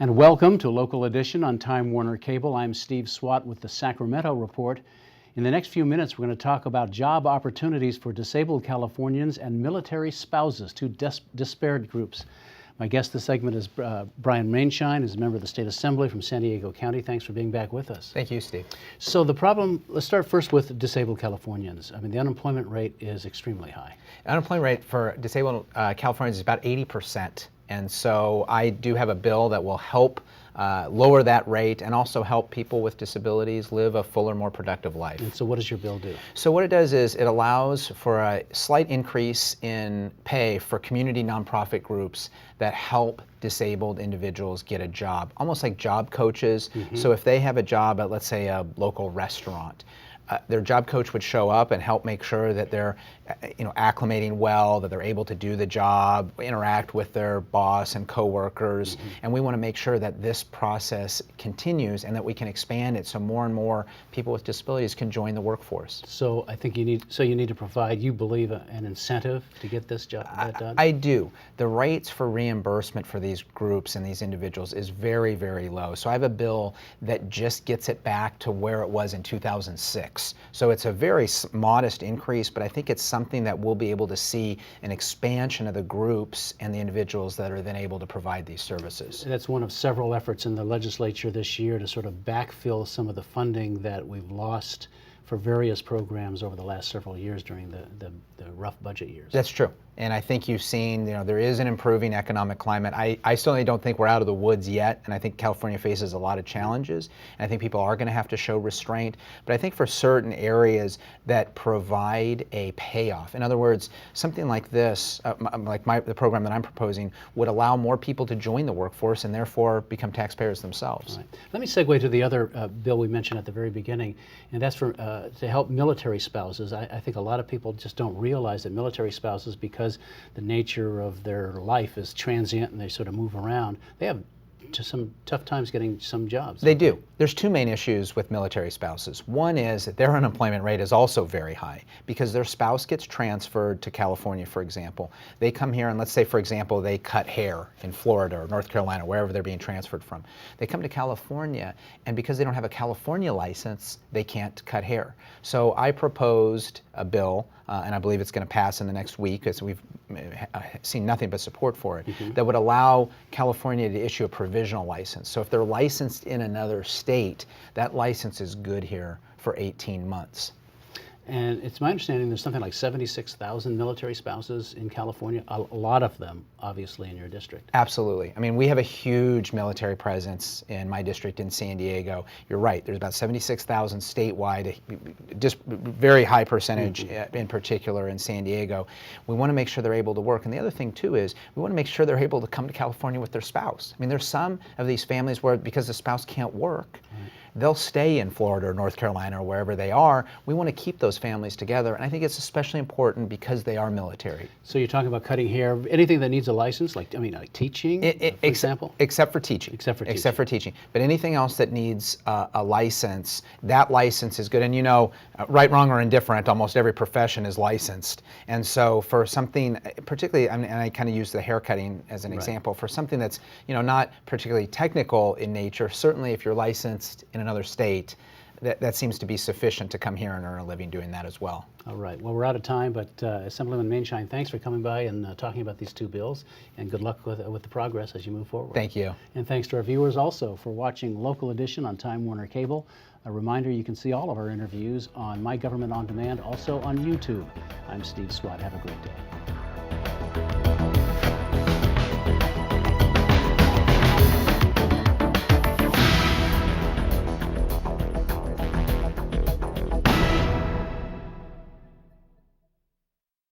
And welcome to Local Edition on Time Warner Cable. I'm Steve Swatt with the Sacramento Report. In the next few minutes, we're going to talk about job opportunities for disabled Californians and military spouses, two disparate groups. My guest this segment is Brian Maienschein, who's a member of the State Assembly from San Diego County. Thanks for being back with us. Thank you, Steve. So the problem, let's start first with disabled Californians. I mean, the unemployment rate is extremely high. Unemployment rate for disabled Californians is about 80%. And so I do have a bill that will help lower that rate and also help people with disabilities live a fuller, more productive life. And so what does your bill do? So what it does is it allows for a slight increase in pay for community nonprofit groups that help disabled individuals get a job, almost like job coaches. So if they have a job at, let's say, a local restaurant, their job coach would show up and help make sure that they're acclimating well, that they're able to do the job, interact with their boss and coworkers. And we want to make sure that this process continues and that we can expand it so more and more people with disabilities can join the workforce. So I think you need to provide, you believe, an incentive to get this job done? I do. The rates for reimbursement for these groups and these individuals is very, very low. So I have a bill that just gets it back to where it was in 2006. So it's a very modest increase, but I think it's something that we'll be able to see an expansion of the groups and the individuals that are then able to provide these services. That's one of several efforts in the legislature this year to sort of backfill some of the funding that we've lost for various programs over the last several years during the rough budget years. That's true. And I think you've seen, there is an improving economic climate. I certainly don't think we're out of the woods yet, and I think California faces a lot of challenges, and I think people are going to have to show restraint. But I think for certain areas that provide a payoff, in other words, something like this, the program that I'm proposing, would allow more people to join the workforce and therefore become taxpayers themselves. Right. Let me segue to the other bill we mentioned at the very beginning, and that's for to help military spouses. I think a lot of people just don't realize that military spouses, because the nature of their life is transient and they sort of move around, they have some tough times getting some jobs. They do. There's two main issues with military spouses. One is that their unemployment rate is also very high because their spouse gets transferred to California, for example. They come here and let's say, for example, they cut hair in Florida or North Carolina, wherever they're being transferred from. They come to California, and because they don't have a California license, they can't cut hair. So I proposed a bill, and I believe it's going to pass in the next week, as we've seen nothing but support for it, that would allow California to issue a provisional license. So if they're licensed in another state, that license is good here for 18 months. And it's my understanding there's something like 76,000 military spouses in California, a lot of them obviously in your district. Absolutely. I mean, we have a huge military presence in my district in San Diego. You're right, there's about 76,000 statewide, just very high percentage in particular in San Diego. We want to make sure they're able to work. And the other thing too is we want to make sure they're able to come to California with their spouse. I mean, there's some of these families where because the spouse can't work, they'll stay in Florida or North Carolina or wherever they are. We want to keep those families together, and I think it's especially important because they are military. So you're talking about cutting hair, anything that needs a license, like teaching, for example? Except for teaching. Except for teaching. But anything else that needs a license, that license is good. And right, wrong, or indifferent, almost every profession is licensed. And so for something, particularly, and I kind of use the haircutting as an example, for something that's not particularly technical in nature, certainly if you're licensed in another state, that seems to be sufficient to come here and earn a living doing that as well. All right. Well, we're out of time, but Assemblyman Maienschein, thanks for coming by and talking about these two bills, and good luck with the progress as you move forward. Thank you. And thanks to our viewers also for watching Local Edition on Time Warner Cable. A reminder, you can see all of our interviews on My Government On Demand, also on YouTube. I'm Steve Swatt. Have a great day.